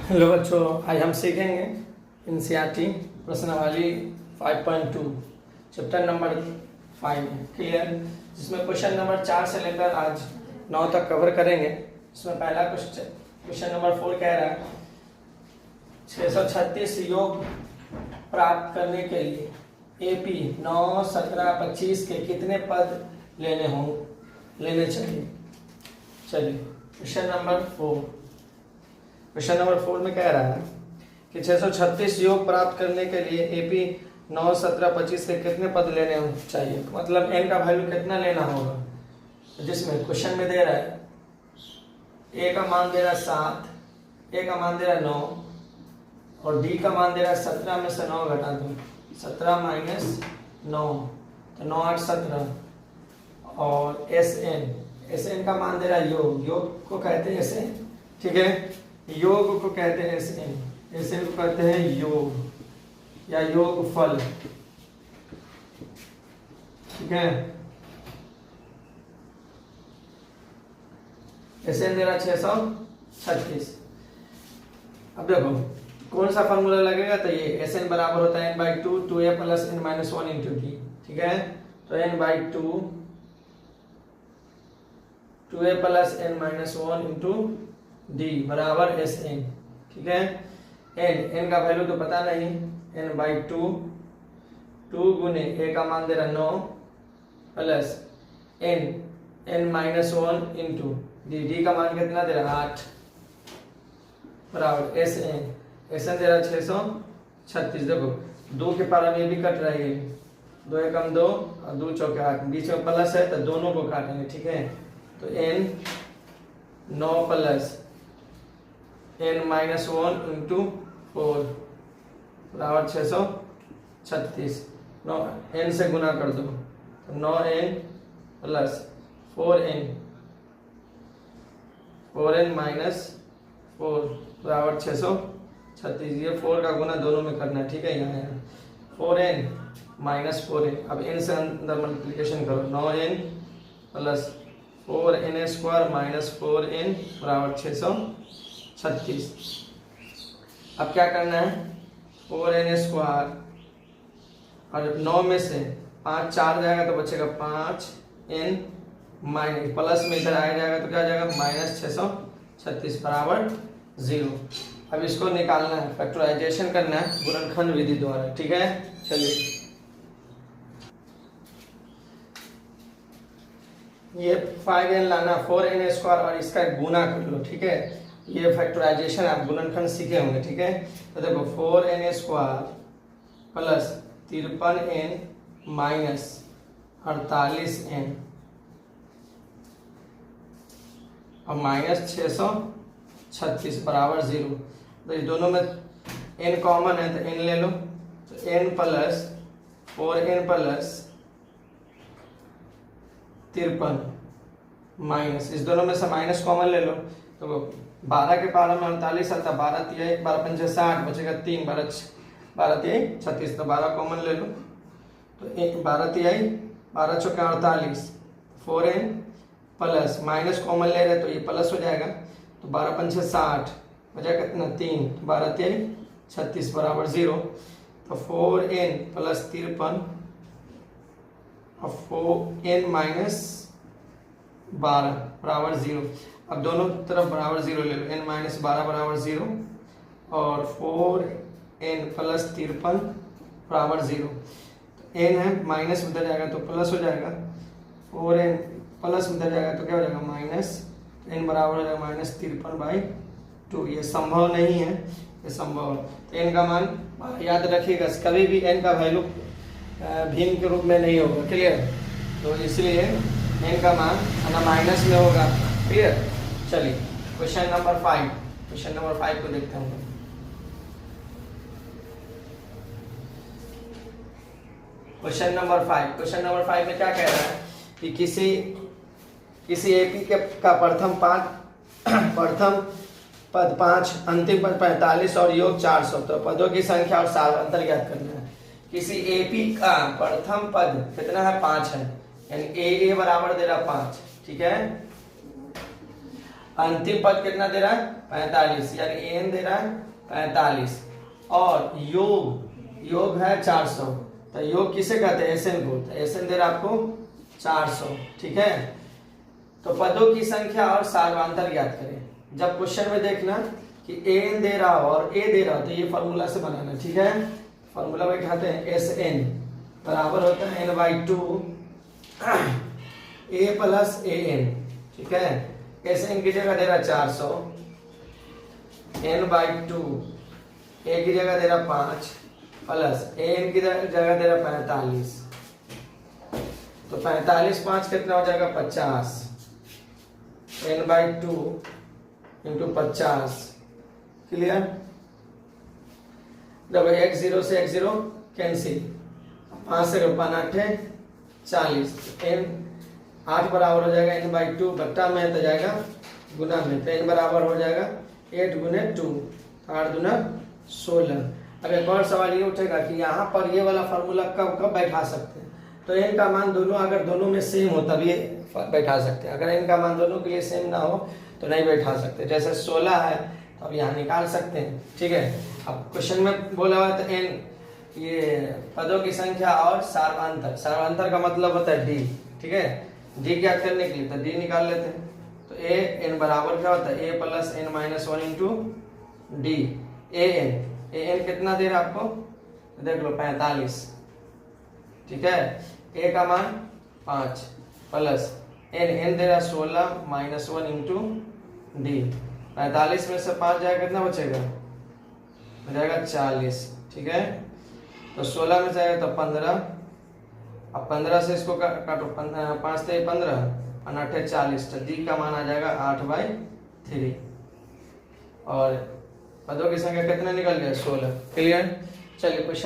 Hello बच्चों, आज हम सीखेंगे एनसीईआरटी प्रश्नावली 5.2 चैप्टर नंबर 5 है क्लियर, जिसमें क्वेश्चन नंबर 4 से लेकर आज 9 तक कवर करेंगे। इसमें पहला क्वेश्चन नंबर 4 कह रहा है 636 योग प्राप्त करने के लिए एपी 9, 17, 25 के कितने पद लेने चाहिए। चलिए क्वेश्चन नंबर 4 में कह रहा है कि 636 योग प्राप्त करने के लिए एपी 9, 17, 25 के कितने पद लेने चाहिए, मतलब एन का वैल्यू कितना लेना होगा। जिसमें क्वेश्चन में दे रहा है ए का मान दे रहा है 7, ए का मान दे रहा है 9 और डी का मान दे रहा है 17 में से 9 घटा दो, 17 माइनस 9 तो 9, 8, 17 और एस एन का मान दे रहा है योग को कहते हैं एस एन, ठीक है, योग को कहते हैं एस एन को कहते हैं योग या योगफल, ठीक है। एस एन दे रहा 636। अब देखो कौन सा फॉर्मूला लगेगा, तो ये एस एन बराबर होता है n/2 2a plus n minus 1 into D, ठीक है। तो n/2 2a plus n minus 1 into D बराबर एस एन, ठीक है। एन का वैल्यू तो पता नहीं, n/2 2 गुने ए का मान दे रहा 9 plus n minus 1 into D का मान कितना दे रहा 8 बराबर एस एन दे रहा 636। देखो 2 के पारा में भी कट रही है, 2 एकम 2 और 2 चौके 8, बीच में प्लस है तो दोनों को काटेंगे, ठीक है। तो n 9 plus n minus 1 into 4 बराबर 636। 9 n से गुना कर दो तो 9n प्लस 4n माइनस 4 बराबर 636। ये 4 का गुना दोनों में करना है, ठीक है। यहाँ 4n माइनस 4n, अब n से अंदर मल्टीप्लिकेशन करो, 9n plus 4n square minus 4n बराबर 636। अब क्या करना है, 4n स्क्वायर और 9 में से 5 4 जाएगा तो बचेगा 5n माइनस प्लस में इधर आया जाएगा तो क्या जाएगा माइनस 636 बराबर 0। अब इसको निकालना है, फैक्टराइजेशन करना है गुणनखंड विधि द्वारा, ठीक है। चलिए ये 5n लाना 4n स्क्वायर और इसका गुना कर लो, ठीक है। ये फैक्टराइजेशन आप गुणनखंड सीखे होंगे, ठीक है। तो देखो 4n square plus 53n minus 48n और माइनस 636 बराबर 0। तो ये दोनों में n कॉमन है तो n ले लो, तो n plus 4n plus 53 minus, इस दोनों में से माइनस कॉमन ले लो तो 12 के पारा में 48 आता, 12 तिहाई 12 पंचे 60 बचेगा 3, 12 तिहाई 36, तो 12 कॉमन ले लो तो 12 तिहाई 12 चौके 48, 4n प्लस माइनस कॉमन ले रहे तो ये प्लस हो जाएगा, तो 12 पंचे 60 बचेगा कितना 3, 12 तिहाई 36 बराबर 0। तो 4n प्लस 53 और 4n माइनस 12 बराबर 0। अब दोनों तरफ बराबर 0 ले लो, n माइनस 12 बराबर 0 और 4n प्लस 53 बराबर 0। तो n है माइनस उधर जाएगा तो प्लस हो जाएगा, 4n प्लस उधर जाएगा तो क्या हो जाएगा माइनस, n बराबर हो जाएगा माइनस 53/2। ये संभव नहीं है, ये संभव है। तो n का मान याद रखिएगा, कभी भी n का वैल्यू भिन्न के रूप में नहीं होगा, क्लियर। तो इसलिए n का मान माइनस में होगा, क्लियर। चलिए क्वेश्चन नंबर 5 को देखते हैं। क्वेश्चन नंबर 5 में क्या कह रहा है कि किसी एपी का प्रथम पद 5, अंतिम पद 45 और योग 400, तो पदों की संख्या और साल अंतर ज्ञात करना है। किसी एपी का प्रथम पद कितना है 5 है, यानी ए बराबर दे रहा 5, ठीक है। अंतिम पद कितना दे रहा है 45, यानी एन दे रहा है 45। और योग है 400, तो योग किसे कहते हैं एसएन को, तो एसएन दे रहा है आपको 400। ठीक है, तो पदों की संख्या और सार्वधांतर ज्ञात करें। जब क्वेश्चन में देखना कि एन दे रहा हो और ए दे रहा हो तो ये फॉर्मूला से बनाना। ठीक है, फॉर्मूला में कहते हैं एस एन बराबर होता है n/2 a plus A N. ठीक है, एस एन की जगह दे रहा 400, n/2 ए की जगह दे रहा 5 प्लस ए एन की जगह दे रहा 45। तो 45 5 कितना हो जाएगा 50, n/2 इंटू 50। क्लियर, जब x0 से x0 कैंसिल, 5 से 5 8 40, n 8 बराबर हो जाएगा n/2 बट्टा में तो जाएगा गुना में, तो n बराबर हो जाएगा 8 गुने 2, 8 दूना 16। अब एक और सवाल ये उठेगा कि यहाँ पर ये वाला फार्मूला कब कब बैठा सकते हैं, तो n का मान दोनों अगर दोनों में सेम हो तब ये बैठा सकते हैं, अगर n का मान दोनों के लिए सेम ना हो तो नहीं बैठा सकते। जैसे 16 है तो अब यहाँ निकाल सकते हैं। ठीक है, अब क्वेश्चन में बोला हुआ तो n ये पदों की संख्या और सार्वधांतर, सार्वधांतर का मतलब होता है d। ठीक है, d ज्ञात करने के लिए तो d निकाल लेते हैं, तो a n बराबर क्या होता है a plus n-1 into D. a n कितना दे रहा है आपको, देख लो 45। ठीक है, a का मान 5 प्लस n दे रहा 16 -1 इंटू डी। 45 में से 5 जाएगा कितना बचेगा, हो जाएगा 40। ठीक है, तो 16 में जाएगा तो 15, अब 15 से इसको काटो, 5 से 15 और 8 40, तो डी का मान आ जाएगा 8/3। और पदों की संख्या कितना निकल गया 16। क्लियर, चलिए क्वेश्चन